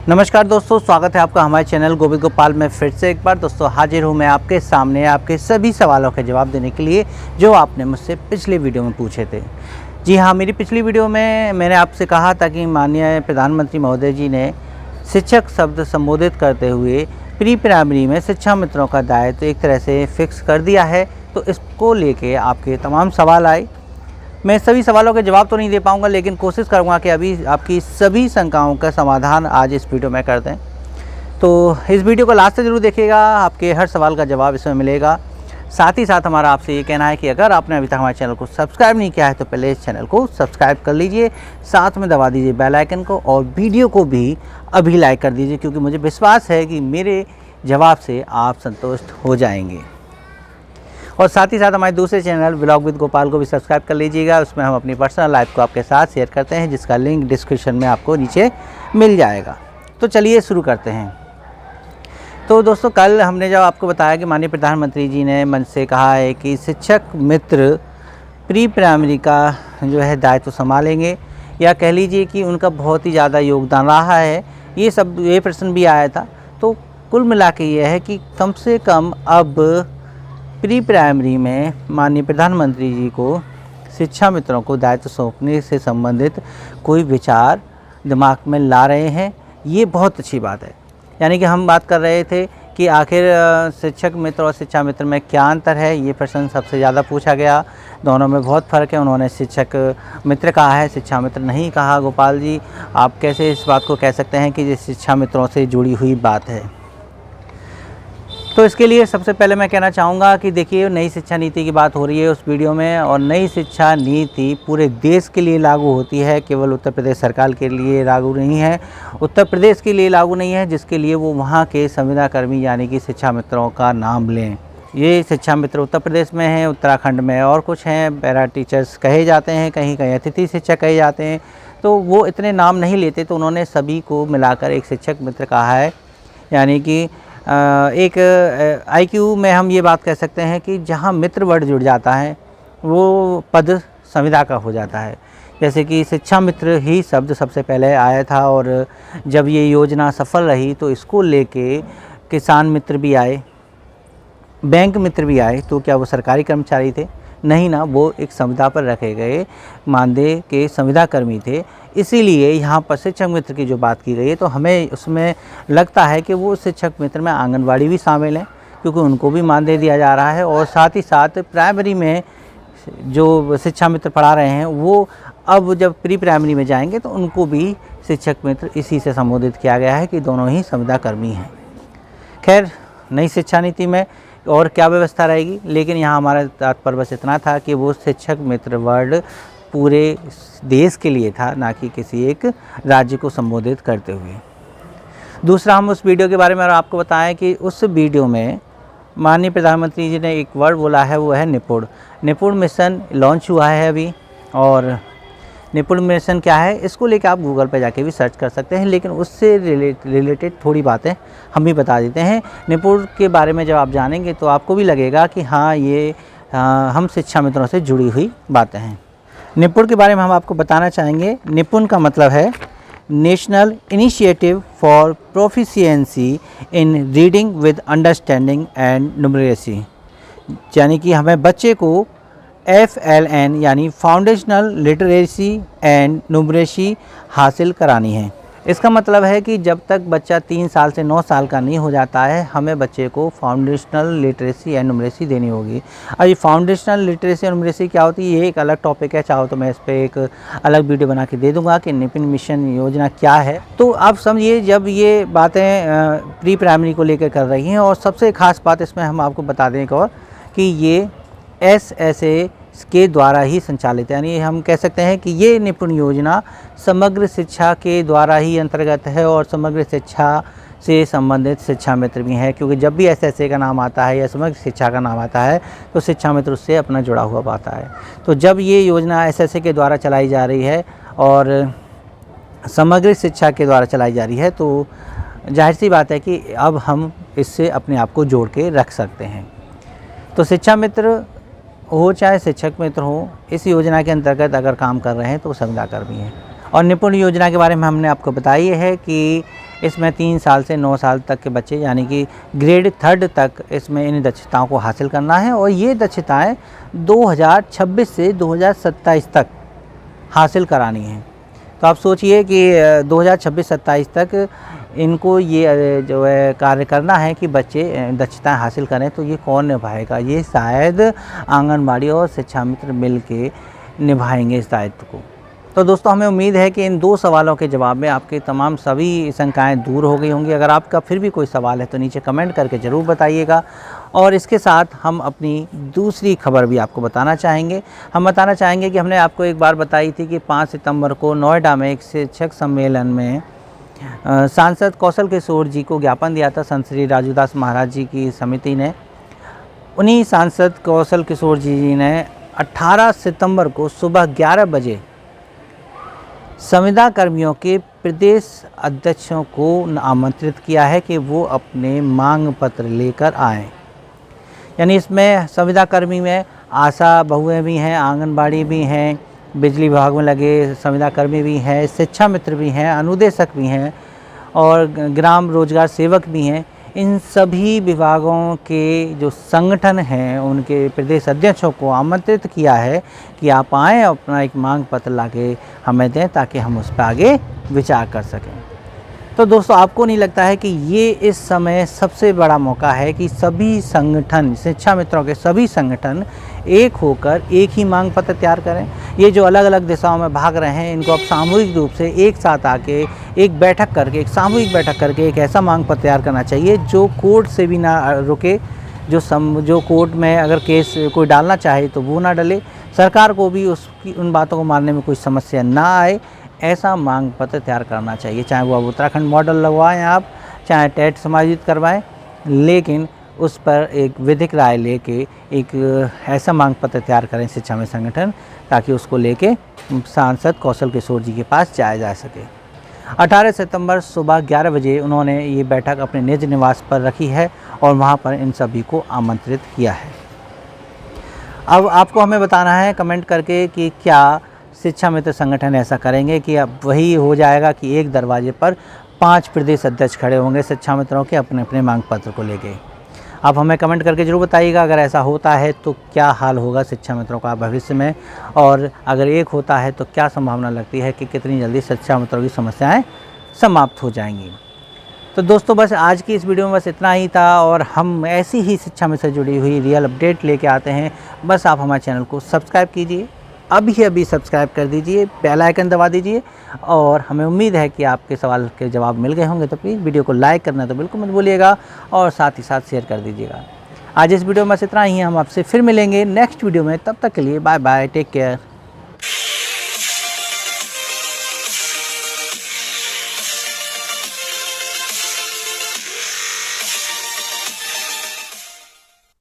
नमस्कार दोस्तों, स्वागत है आपका हमारे चैनल गोविंद गोपाल में फिर से एक बार दोस्तों हाजिर हूँ मैं आपके सामने आपके सभी सवालों के जवाब देने के लिए जो आपने मुझसे पिछली वीडियो में पूछे थे। जी हाँ, मेरी पिछली वीडियो में मैंने आपसे कहा था कि माननीय प्रधानमंत्री महोदय जी ने शिक्षक शब्द संबोधित करते हुए प्री प्राइमरी में शिक्षा मित्रों का दायित्व एक तरह से फिक्स कर दिया है। तो इसको लेके आपके तमाम सवाल आए। मैं सभी सवालों के जवाब तो नहीं दे पाऊंगा, लेकिन कोशिश करूंगा कि अभी आपकी सभी शंकाओं का समाधान आज इस वीडियो में करते हैं। तो इस वीडियो को लास्ट तक जरूर देखिएगा, आपके हर सवाल का जवाब इसमें मिलेगा। साथ ही साथ हमारा आपसे ये कहना है कि अगर आपने अभी तक हमारे चैनल को सब्सक्राइब नहीं किया है तो पहले इस चैनल को सब्सक्राइब कर लीजिए, साथ में दबा दीजिए बेल आइकन को और वीडियो को भी अभी लाइक कर दीजिए, क्योंकि मुझे विश्वास है कि मेरे जवाब से आप संतुष्ट हो जाएंगे। और साथ ही साथ हमारे दूसरे चैनल व्लॉग विद गोपाल को भी सब्सक्राइब कर लीजिएगा। उसमें हम अपनी पर्सनल लाइफ को आपके साथ शेयर करते हैं, जिसका लिंक डिस्क्रिप्शन में आपको नीचे मिल जाएगा। तो चलिए शुरू करते हैं। तो दोस्तों, कल हमने जब आपको बताया कि माननीय प्रधानमंत्री जी ने मन से कहा है कि शिक्षक मित्र प्री प्राइमरी का जो है दायित्व संभालेंगे, या कह लीजिए कि उनका बहुत ही ज़्यादा योगदान रहा है, ये प्रश्न भी आया था। तो कुल मिला के ये है कि कम से कम अब प्री प्राइमरी में माननीय प्रधानमंत्री जी को शिक्षा मित्रों को दायित्व सौंपने से संबंधित कोई विचार दिमाग में ला रहे हैं। ये बहुत अच्छी बात है। यानी कि हम बात कर रहे थे कि आखिर शिक्षक मित्र और शिक्षा मित्र में क्या अंतर है, ये प्रश्न सबसे ज़्यादा पूछा गया। दोनों में बहुत फ़र्क है। उन्होंने शिक्षक मित्र कहा है, शिक्षा मित्र नहीं कहा। गोपाल जी, आप कैसे इस बात को कह सकते हैं कि ये शिक्षा मित्रों से जुड़ी हुई बात है? तो इसके लिए सबसे पहले मैं कहना चाहूँगा कि देखिए, नई शिक्षा नीति की बात हो रही है उस वीडियो में, और नई शिक्षा नीति पूरे देश के लिए लागू होती है, केवल उत्तर प्रदेश सरकार के लिए लागू नहीं है, उत्तर प्रदेश के लिए लागू नहीं है, जिसके लिए वो वहाँ के संविदा कर्मी यानी कि शिक्षा मित्रों का नाम लें। ये शिक्षा मित्र उत्तर प्रदेश में हैं, उत्तराखंड में और कुछ हैं, पैरा टीचर्स कहे जाते हैं, कहीं कहीं अतिथि शिक्षक कहे जाते हैं। तो वो इतने नाम नहीं लेते, तो उन्होंने सभी को मिलाकर एक शिक्षक मित्र कहा है। यानी कि एक IQ में हम ये बात कह सकते हैं कि जहाँ मित्र वर्ड जुड़ जाता है वो पद संविदा का हो जाता है। जैसे कि शिक्षा मित्र ही शब्द सबसे पहले आया था, और जब ये योजना सफल रही तो इसको लेके किसान मित्र भी आए, बैंक मित्र भी आए। तो क्या वो सरकारी कर्मचारी थे? नहीं ना, वो एक संविदा पर रखे गए मानदेय के संविदा कर्मी थे। इसीलिए यहाँ पर शिक्षक मित्र की जो बात की गई है, तो हमें उसमें लगता है कि वो शिक्षक मित्र में आंगनवाड़ी भी शामिल हैं, क्योंकि उनको भी मानदेय दिया जा रहा है। और साथ ही साथ प्राइमरी में जो शिक्षा मित्र पढ़ा रहे हैं, वो अब जब प्री प्राइमरी में जाएंगे तो उनको भी शिक्षक मित्र इसी से संबोधित किया गया है कि दोनों ही संविदा कर्मी हैं। खैर, नई शिक्षा नीति में और क्या व्यवस्था रहेगी, लेकिन यहाँ हमारा तात्पर्य बस इतना था कि वो शिक्षक मित्र वर्ड पूरे देश के लिए था, ना कि किसी एक राज्य को संबोधित करते हुए। दूसरा, हम उस वीडियो के बारे में आपको बताएं कि उस वीडियो में माननीय प्रधानमंत्री जी ने एक वर्ड बोला है, वो है निपुण। निपुण मिशन लॉन्च हुआ है अभी, और निपुण मिशन क्या है इसको लेकर आप गूगल पर जाके भी सर्च कर सकते हैं, लेकिन उससे रिलेटेड थोड़ी बातें हम भी बता देते हैं। निपुण के बारे में जब आप जानेंगे तो आपको भी लगेगा कि हाँ, ये हम शिक्षा मित्रों से जुड़ी हुई बातें हैं। निपुण के बारे में हम आपको बताना चाहेंगे। निपुण का मतलब है national initiative for proficiency in reading with understanding and numeracy. यानी कि हमें बच्चे को FLN यानी फाउंडेशनल लिटरेसी एंड न्यूमरेसी हासिल करानी है। इसका मतलब है कि जब तक बच्चा 3 साल से 9 साल का नहीं हो जाता है, हमें बच्चे को फाउंडेशनल लिटरेसी एंड न्यूमरेसी देनी होगी। अब ये फाउंडेशनल लिटरेसी एंड न्यूमरेसी क्या होती है, ये एक अलग टॉपिक है। चाहो तो मैं इस पर एक अलग वीडियो बना के दे दूंगा कि निपुण मिशन योजना क्या है। तो आप समझिए, जब ये बातें प्री प्राइमरी को लेकर कर रही हैं, और सबसे खास बात इसमें हम आपको बता दें एक और, कि ये SSA के द्वारा ही संचालित है। यानी हम कह सकते हैं कि ये निपुण योजना समग्र शिक्षा के द्वारा ही अंतर्गत है, और समग्र शिक्षा से संबंधित शिक्षा मित्र भी हैं, क्योंकि जब भी SSA का नाम आता है या समग्र शिक्षा का नाम आता है तो शिक्षा मित्र उससे अपना जुड़ा हुआ पाता है। तो जब ये योजना SSA के द्वारा चलाई जा रही है और समग्र शिक्षा के द्वारा चलाई जा रही है, तो जाहिर सी बात है कि अब हम इससे अपने आप को जोड़ के रख सकते हैं। तो शिक्षा मित्र हो चाहे शिक्षक मित्र हो, इस योजना के अंतर्गत अगर काम कर रहे हैं तो संविदा कर्मी हैं। और निपुण योजना के बारे में हमने आपको बताई है कि इसमें 3 साल से 9 साल तक के बच्चे यानी कि ग्रेड 3 तक इसमें इन दक्षताओं को हासिल करना है और ये दक्षताएं 2026 से 2027 तक हासिल करानी है। तो आप सोचिए कि 2026-27 तक इनको ये जो है कार्य करना है कि बच्चे दक्षताएं हासिल करें। तो ये कौन निभाएगा? ये शायद आंगनबाड़ी और शिक्षा मित्र मिल के निभाएंगे इस दायित्व को। तो दोस्तों, हमें उम्मीद है कि इन 2 सवालों के जवाब में आपके तमाम सभी शंकाएं दूर हो गई होंगी। अगर आपका फिर भी कोई सवाल है तो नीचे कमेंट करके ज़रूर बताइएगा। और इसके साथ हम अपनी दूसरी खबर भी आपको बताना चाहेंगे। हम बताना चाहेंगे कि हमने आपको एक बार बताई थी कि 5 सितंबर को नोएडा में एक शिक्षक सम्मेलन में सांसद कौशल किशोर जी को ज्ञापन दिया था संत श्री राजूदास महाराज जी की समिति ने। उन्हीं सांसद कौशल किशोर जी ने 18 सितंबर को सुबह 11 बजे संविदा कर्मियों के प्रदेश अध्यक्षों को आमंत्रित किया है कि वो अपने मांग पत्र लेकर आएं। यानी इसमें संविदा कर्मी में आशा बहुएं भी हैं, आंगनबाड़ी भी हैं, बिजली विभाग में लगे संविदा कर्मी भी हैं, शिक्षा मित्र भी हैं, अनुदेशक भी हैं और ग्राम रोजगार सेवक भी हैं। इन सभी विभागों के जो संगठन हैं उनके प्रदेश अध्यक्षों को आमंत्रित किया है कि आप आएँ, अपना एक मांग पत्र लाके हमें दें ताकि हम उस पर आगे विचार कर सकें। तो दोस्तों, आपको नहीं लगता है कि ये इस समय सबसे बड़ा मौका है कि सभी संगठन, शिक्षा मित्रों के सभी संगठन एक होकर एक ही मांग पत्र तैयार करें? ये जो अलग अलग दिशाओं में भाग रहे हैं इनको अब सामूहिक रूप से एक साथ आके एक बैठक करके, एक सामूहिक बैठक करके एक ऐसा मांग पत्र तैयार करना चाहिए जो कोर्ट से भी ना रुके, जो कोर्ट में अगर केस कोई डालना चाहे तो वो ना डले, सरकार को भी उन बातों को मानने में कोई समस्या ना आए। ऐसा मांग पत्र तैयार करना चाहिए, चाहे वो अब उत्तराखंड मॉडल लगवाएं आप, चाहे टेट समायोजित करवाएं, लेकिन उस पर एक विधिक राय लेके एक ऐसा मांग पत्र तैयार करें शिक्षा में संगठन, ताकि उसको लेके सांसद कौशल किशोर जी के पास जाया जा सके। 18 सितंबर सुबह 11 बजे उन्होंने ये बैठक अपने निज निवास पर रखी है और वहाँ पर इन सभी को आमंत्रित किया है। अब आपको हमें बताना है कमेंट करके कि क्या शिक्षा मित्र संगठन ऐसा करेंगे कि अब वही हो जाएगा कि एक दरवाजे पर 5 प्रदेश अध्यक्ष खड़े होंगे शिक्षा मित्रों के अपने अपने मांग पत्र को लेके। आप हमें कमेंट करके ज़रूर बताइएगा अगर ऐसा होता है तो क्या हाल होगा शिक्षा मित्रों का भविष्य में, और अगर एक होता है तो क्या संभावना लगती है कि कितनी जल्दी शिक्षा मित्रों की समस्याएं समाप्त हो जाएंगी। तो दोस्तों, बस आज की इस वीडियो में बस इतना ही था और हम ऐसी ही शिक्षा में से जुड़ी हुई रियल अपडेट लेके आते हैं। बस आप हमारे चैनल को सब्सक्राइब कीजिए, अभी सब्सक्राइब कर दीजिए, बेल आइकन दबा दीजिए और हमें उम्मीद है कि आपके सवाल के जवाब मिल गए होंगे। तो प्लीज़ वीडियो को लाइक करना तो बिल्कुल मत भूलिएगा और साथ ही साथ शेयर कर दीजिएगा। आज इस वीडियो में बस इतना ही है, हम आपसे फिर मिलेंगे नेक्स्ट वीडियो में। तब तक के लिए बाय बाय, टेक केयर।